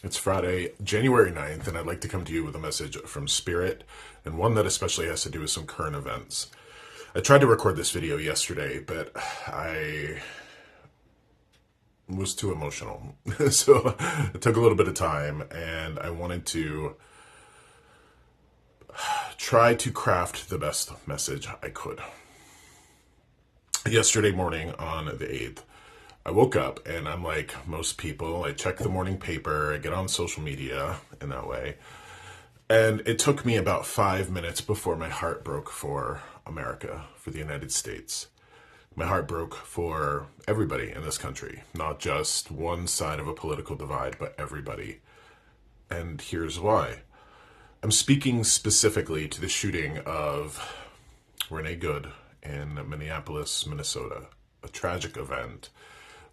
It's Friday, January 9th, and I'd like to come to you with a message from Spirit, and one that especially has to do with some current events. I tried to record this video yesterday, but I was too emotional. So it took a little bit of time, and I wanted to try to craft the best message I could. Yesterday morning on the 8th, I woke up and I'm like most people, I check the morning paper, I get on social media in that way. And it took me about 5 minutes before my heart broke for America, for the United States. My heart broke for everybody in this country, not just one side of a political divide, but everybody. And here's why. I'm speaking specifically to the shooting of Renee Good in Minneapolis, Minnesota, a tragic event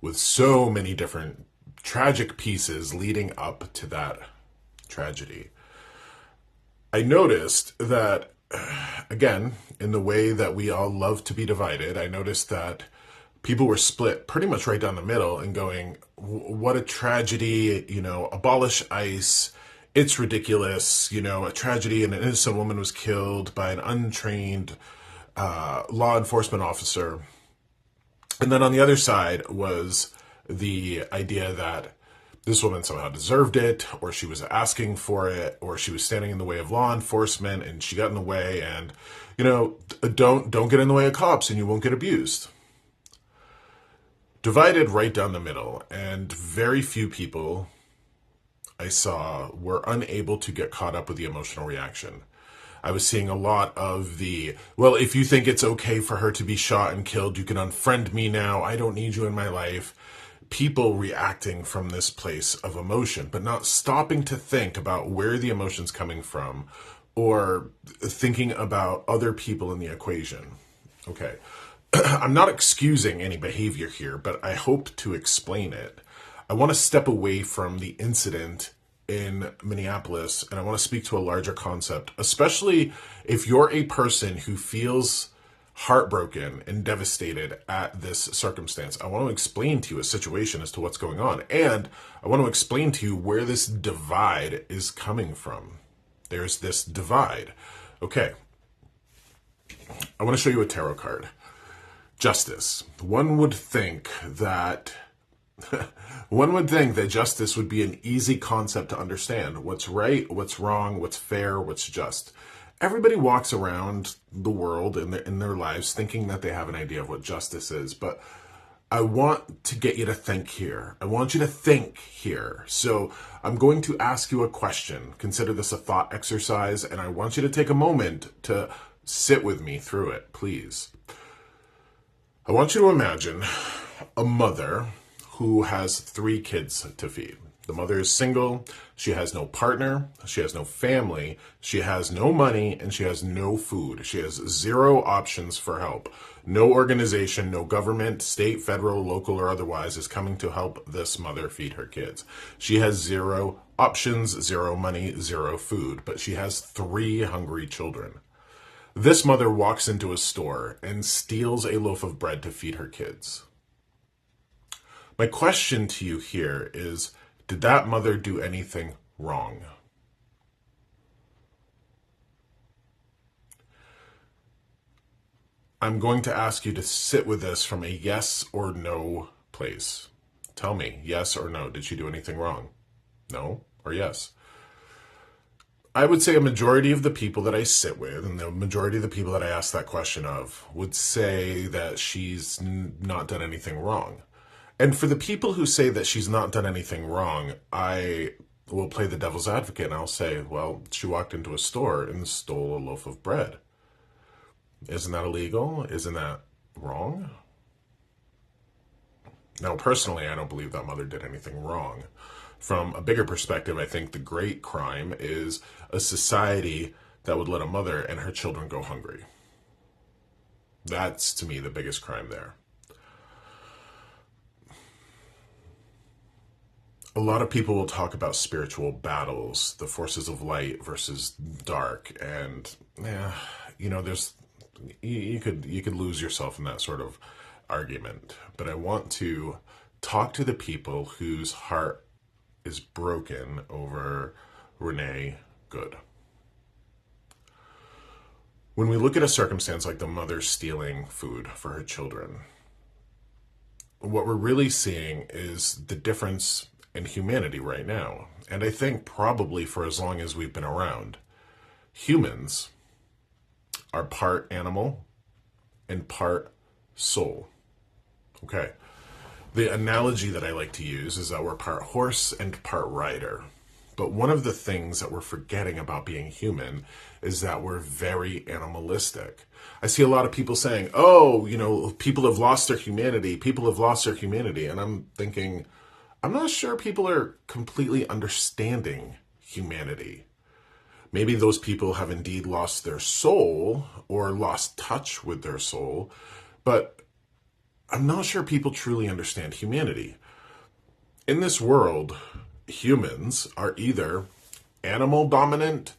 with so many different tragic pieces leading up to that tragedy. I noticed that, again, in the way that we all love to be divided, I noticed that people were split pretty much right down the middle and going, what a tragedy, abolish ICE. It's ridiculous, a tragedy, and an innocent woman was killed by an untrained law enforcement officer. And then on the other side was the idea that this woman somehow deserved it, or she was asking for it, or she was standing in the way of law enforcement and she got in the way. And, don't get in the way of cops and you won't get abused. Divided right down the middle, and very few people I saw were unable to get caught up with the emotional reaction. I was seeing a lot of well, if you think it's okay for her to be shot and killed, you can unfriend me now. I don't need you in my life. People reacting from this place of emotion, but not stopping to think about where the emotion's coming from or thinking about other people in the equation. Okay. I'm not excusing any behavior here, but I hope to explain it. I want to step away from the incident in Minneapolis, and I want to speak to a larger concept, especially if you're a person who feels heartbroken and devastated at this circumstance. I want to explain to you a situation as to what's going on, and I want to explain to you where this divide is coming from. There's this divide. Okay. I want to show you a tarot card. Justice. One would think that justice would be an easy concept to understand. What's right, what's wrong, what's fair, what's just. Everybody walks around the world in their lives thinking that they have an idea of what justice is, but I want to get you to think here. I want you to think here. So I'm going to ask you a question. Consider this a thought exercise, and I want you to take a moment to sit with me through it, please. I want you to imagine a mother who has 3 kids to feed. The mother is single, she has no partner, she has no family, she has no money, and she has no food. She has 0 options for help. No organization, no government, state, federal, local, or otherwise is coming to help this mother feed her kids. She has 0 options, 0 money, 0 food, but she has 3 hungry children. This mother walks into a store and steals a loaf of bread to feed her kids. My question to you here is, did that mother do anything wrong? I'm going to ask you to sit with this from a yes or no place. Tell me, yes or no, did she do anything wrong? No or yes? I would say a majority of the people that I sit with, and the majority of the people that I ask that question of, would say that she's not done anything wrong. And for the people who say that she's not done anything wrong, I will play the devil's advocate and I'll say, well, she walked into a store and stole a loaf of bread. Isn't that illegal? Isn't that wrong? Now, personally, I don't believe that mother did anything wrong. From a bigger perspective, I think the great crime is a society that would let a mother and her children go hungry. That's, to me, the biggest crime there. A lot of people will talk about spiritual battles, the forces of light versus dark, and there's you could lose yourself in that sort of argument. But I want to talk to the people whose heart is broken over Renee Good. When we look at a circumstance like the mother stealing food for her children, what we're really seeing is the difference in humanity right now. And I think probably for as long as we've been around, humans are part animal and part soul. Okay. The analogy that I like to use is that we're part horse and part rider. But one of the things that we're forgetting about being human is that we're very animalistic. I see a lot of people saying, oh, people have lost their humanity. People have lost their humanity. And I'm thinking, I'm not sure people are completely understanding humanity. Maybe those people have indeed lost their soul or lost touch with their soul, but I'm not sure people truly understand humanity. In this world, humans are either animal dominant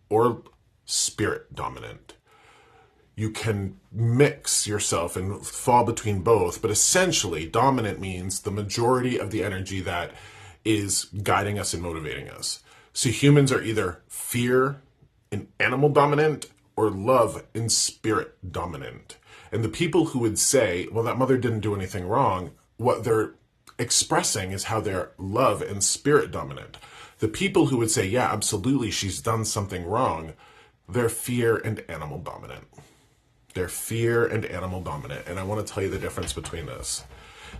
or spirit dominant. You can mix yourself and fall between both, but essentially dominant means the majority of the energy that is guiding us and motivating us. So humans are either fear and animal dominant or love and spirit dominant. And the people who would say, well, that mother didn't do anything wrong, what they're expressing is how they're love and spirit dominant. The people who would say, yeah, absolutely, she's done something wrong, they're fear and animal dominant. They're fear and animal dominant. And I want to tell you the difference between this.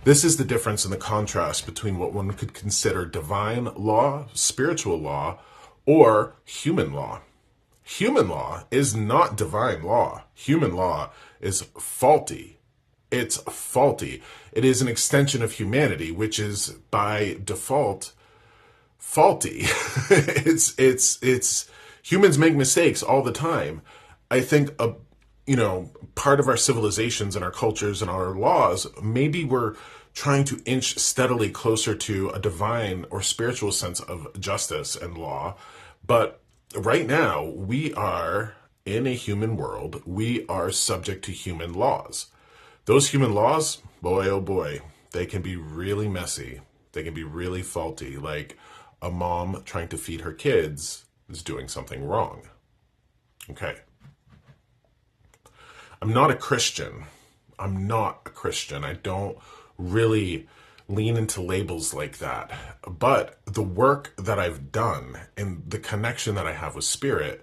This is the difference in the contrast between what one could consider divine law, spiritual law, or human law. Human law is not divine law. Human law is faulty. It's faulty. It is an extension of humanity, which is by default faulty. It's humans make mistakes all the time. I think part of our civilizations and our cultures and our laws, maybe we're trying to inch steadily closer to a divine or spiritual sense of justice and law. But right now, we are in a human world. We are subject to human laws. Those human laws, boy, oh boy, they can be really messy. They can be really faulty. Like a mom trying to feed her kids is doing something wrong. Okay. I'm not a Christian. I don't really lean into labels like that. But the work that I've done and the connection that I have with Spirit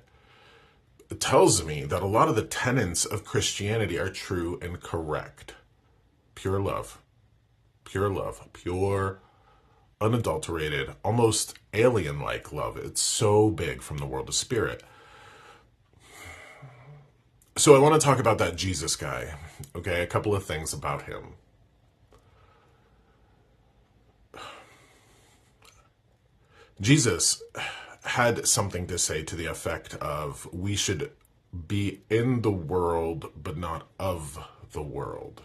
tells me that a lot of the tenets of Christianity are true and correct. Pure love, pure, unadulterated, almost alien-like love. It's so big from the world of Spirit. So I want to talk about that Jesus guy. Okay, a couple of things about him. Jesus had something to say to the effect of, we should be in the world, but not of the world.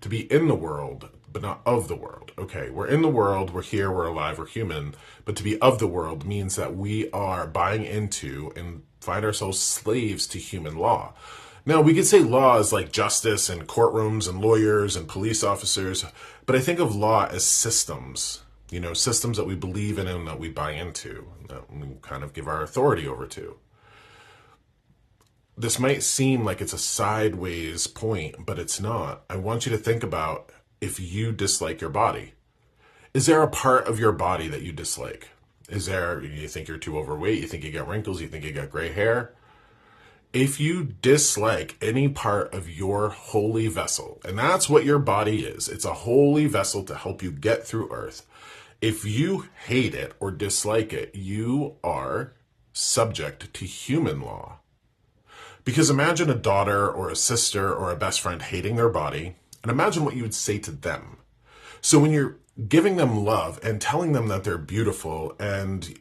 To be in the world, but not of the world. Okay, we're in the world, we're here, we're alive, we're human, but to be of the world means that we are buying into and find ourselves slaves to human law. Now, we could say laws like justice and courtrooms and lawyers and police officers, but I think of law as systems. Systems that we believe in and that we buy into, that we kind of give our authority over to. This might seem like it's a sideways point, but it's not. I want you to think about if you dislike your body. Is there a part of your body that you dislike? You think you're too overweight? You think you got wrinkles? You think you got gray hair? If you dislike any part of your holy vessel, and that's what your body is, it's a holy vessel to help you get through earth. If you hate it or dislike it, you are subject to human law. Because imagine a daughter or a sister or a best friend hating their body, and imagine what you would say to them. So when you're giving them love and telling them that they're beautiful and,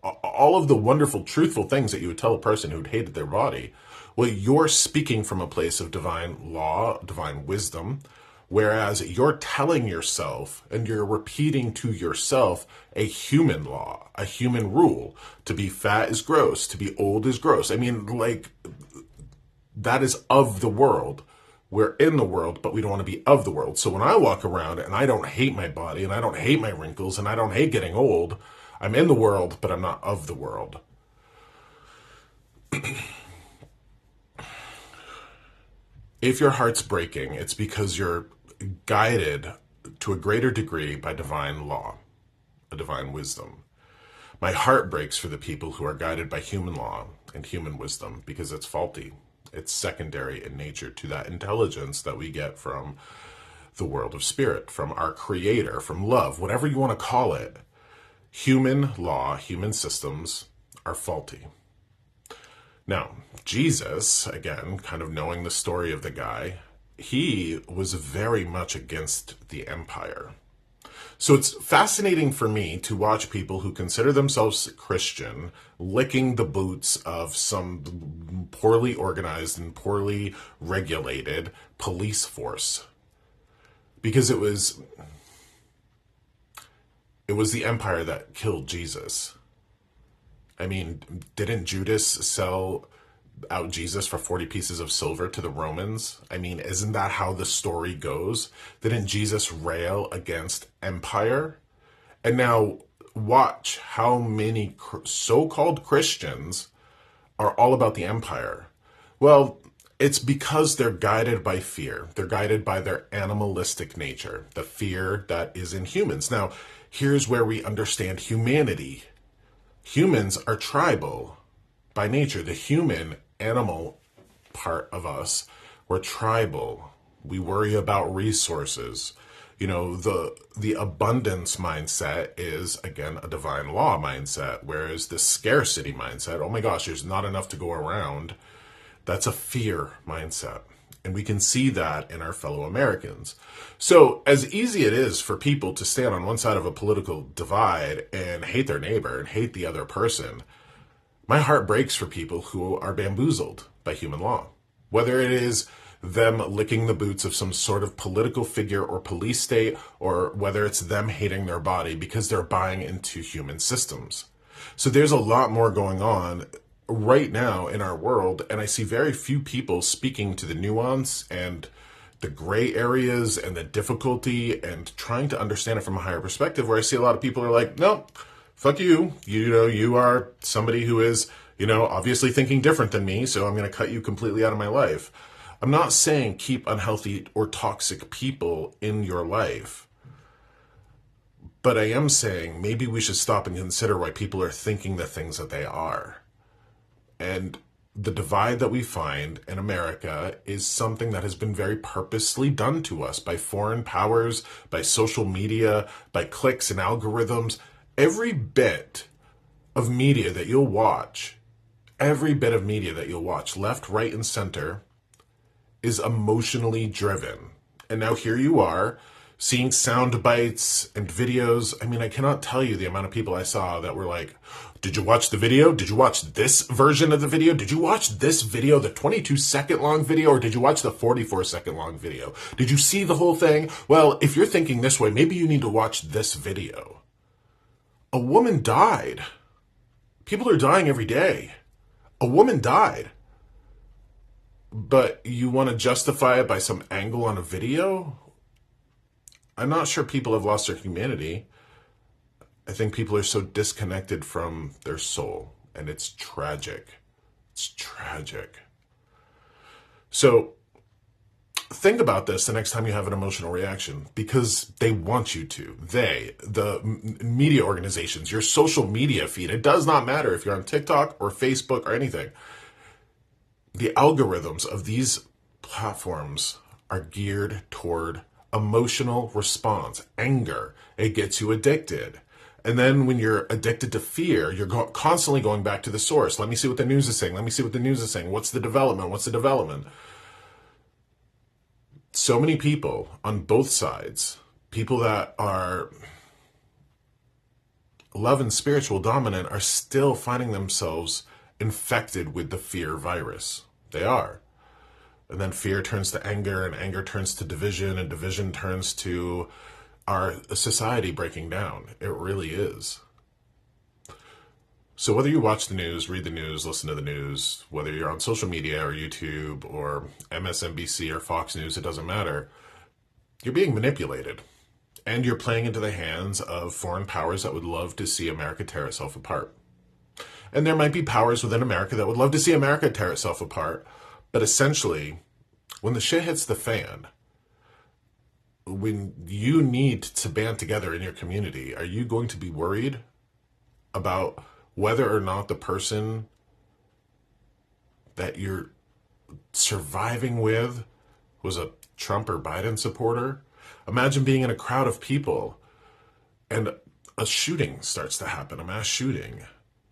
all of the wonderful, truthful things that you would tell a person who'd hated their body, well, you're speaking from a place of divine law, divine wisdom, whereas you're telling yourself and you're repeating to yourself a human law, a human rule. To be fat is gross. To be old is gross. I mean, that is of the world. We're in the world, but we don't want to be of the world. So when I walk around and I don't hate my body and I don't hate my wrinkles and I don't hate getting old, I'm in the world, but I'm not of the world. If your heart's breaking, it's because you're guided to a greater degree by divine law, a divine wisdom. My heart breaks for the people who are guided by human law and human wisdom because it's faulty. It's secondary in nature to that intelligence that we get from the world of spirit, from our creator, from love, whatever you want to call it. Human law, human systems are faulty. Now, Jesus, again, kind of knowing the story of the guy, he was very much against the empire. So it's fascinating for me to watch people who consider themselves Christian licking the boots of some poorly organized and poorly regulated police force. Because it was the empire that killed Jesus. I mean, didn't Judas sell out Jesus for 40 pieces of silver to the Romans? I mean, isn't that how the story goes? Didn't Jesus rail against empire? And now watch how many so-called Christians are all about the empire. Well, it's because they're guided by fear. They're guided by their animalistic nature, the fear that is in humans. Now, here's where we understand humanity. Humans are tribal by nature. The human animal part of us, we're tribal. We worry about resources. You know, the abundance mindset is, again, a divine law mindset, whereas the scarcity mindset, oh my gosh, there's not enough to go around, that's a fear mindset. And we can see that in our fellow Americans. So as easy it is for people to stand on one side of a political divide and hate their neighbor and hate the other person, my heart breaks for people who are bamboozled by human law. Whether it is them licking the boots of some sort of political figure or police state, or whether it's them hating their body because they're buying into human systems. So there's a lot more going on right now in our world, and I see very few people speaking to the nuance and the gray areas and the difficulty and trying to understand it from a higher perspective, where I see a lot of people are like, no, fuck you. You know, you are somebody who is, you know, obviously thinking different than me, so I'm going to cut you completely out of my life. I'm not saying keep unhealthy or toxic people in your life, but I am saying maybe we should stop and consider why people are thinking the things that they are. And the divide that we find in America is something that has been very purposely done to us by foreign powers, by social media, by clicks and algorithms. Every bit of media that you'll watch, left, right, and center, is emotionally driven. And now here you are, seeing sound bites and videos. I mean, I cannot tell you the amount of people I saw that were like, did you watch the video? Did you watch this version of the video? Did you watch this video, the 22-second long video, or did you watch the 44-second long video? Did you see the whole thing? Well, if you're thinking this way, maybe you need to watch this video. A woman died. People are dying every day. A woman died. But you want to justify it by some angle on a video? I'm not sure people have lost their humanity. I think people are so disconnected from their soul, and it's tragic. It's tragic. So think about this the next time you have an emotional reaction, because they want you to. The media organizations, your social media feed, it does not matter if you're on TikTok or Facebook or anything. The algorithms of these platforms are geared toward emotional response, anger. It gets you addicted. And then when you're addicted to fear, you're constantly going back to the source. Let me see what the news is saying. Let me see what the news is saying. What's the development? What's the development? So many people on both sides, people that are love and spiritual dominant, are still finding themselves infected with the fear virus. They are. And then fear turns to anger, and anger turns to division, and division turns to our society breaking down. It really is. So whether you watch the news, read the news, listen to the news, whether you're on social media or YouTube or MSNBC or Fox News, it doesn't matter. You're being manipulated. And you're playing into the hands of foreign powers that would love to see America tear itself apart. And there might be powers within America that would love to see America tear itself apart. But essentially, when the shit hits the fan, when you need to band together in your community, are you going to be worried about whether or not the person that you're surviving with was a Trump or Biden supporter? Imagine being in a crowd of people and a shooting starts to happen, a mass shooting,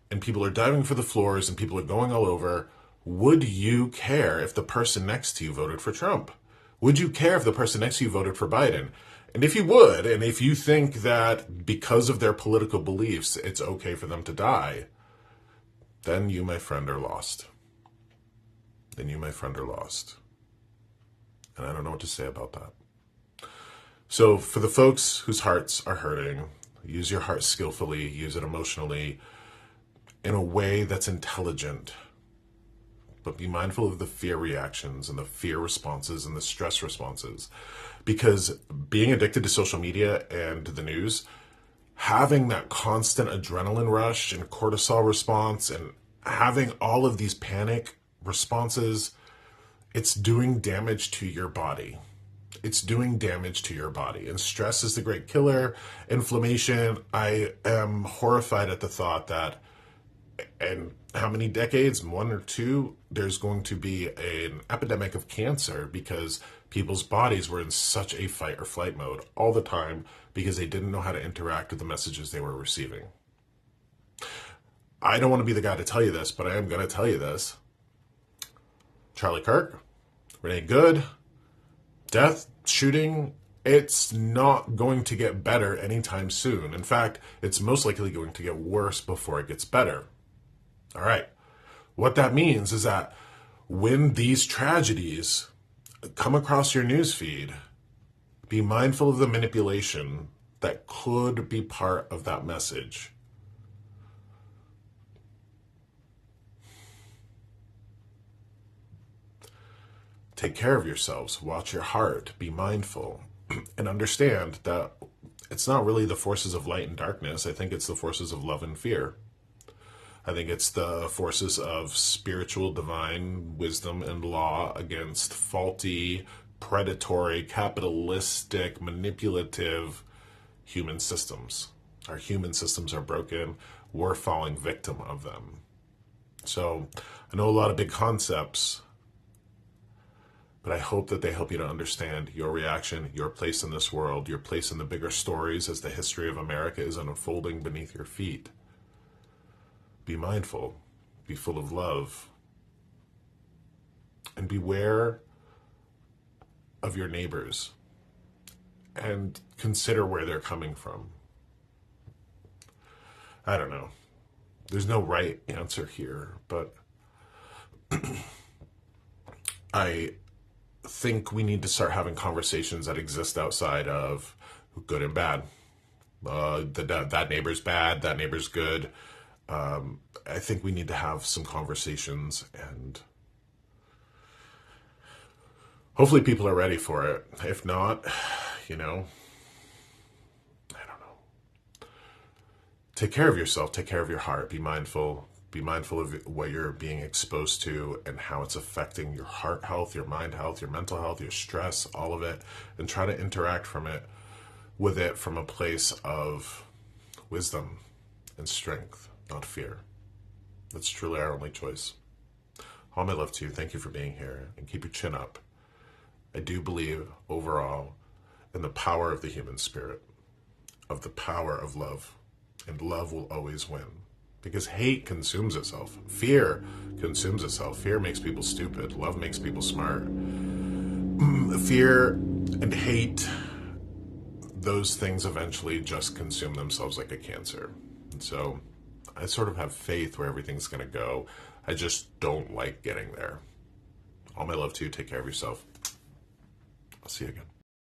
and people are diving for the floors and people are going all over. Would you care if the person next to you voted for Trump? Would you care if the person next to you voted for Biden? And if you would, and if you think that because of their political beliefs, it's okay for them to die, then you, my friend, are lost. Then you, my friend, are lost. And I don't know what to say about that. So for the folks whose hearts are hurting, use your heart skillfully, use it emotionally, in a way that's intelligent. But be mindful of the fear reactions and the fear responses and the stress responses. Because being addicted to social media and the news, having that constant adrenaline rush and cortisol response and having all of these panic responses, it's doing damage to your body. It's doing damage to your body. And stress is the great killer. Inflammation, I am horrified at the thought that in how many decades, 1 or 2, there's going to be an epidemic of cancer because people's bodies were in such a fight or flight mode all the time because they didn't know how to interact with the messages they were receiving. I don't want to be the guy to tell you this, but I am going to tell you this. Charlie Kirk, Renee Good, death, shooting, it's not going to get better anytime soon. In fact, it's most likely going to get worse before it gets better. All right. What that means is that when these tragedies come across your newsfeed, be mindful of the manipulation that could be part of that message. Take care of yourselves, watch your heart, be mindful, and understand that it's not really the forces of light and darkness. I think it's the forces of love and fear. I think it's the forces of spiritual, divine wisdom and law against faulty, predatory, capitalistic, manipulative human systems. Our human systems are broken. We're falling victim of them. So I know a lot of big concepts, but I hope that they help you to understand your reaction, your place in this world, your place in the bigger stories as the history of America is unfolding beneath your feet. Be mindful, be full of love, and beware of your neighbors and consider where they're coming from. I don't know. There's no right answer here, but I think we need to start having conversations that exist outside of good and bad. That neighbor's bad, that neighbor's good. I think we need to have some conversations, and hopefully people are ready for it. If not, I don't know. Take care of yourself, take care of your heart, be mindful of what you're being exposed to and how it's affecting your heart health, your mind health, your mental health, your stress, all of it, and try to interact with it from a place of wisdom and strength, not fear. That's truly our only choice. All my love to you. Thank you for being here, and keep your chin up. I do believe overall in the power of the human spirit, of the power of love, and love will always win. Because hate consumes itself. Fear consumes itself. Fear makes people stupid. Love makes people smart. Fear and hate, those things eventually just consume themselves like a cancer. And so I sort of have faith where everything's going to go. I just don't like getting there. All my love to you. Take care of yourself. I'll see you again.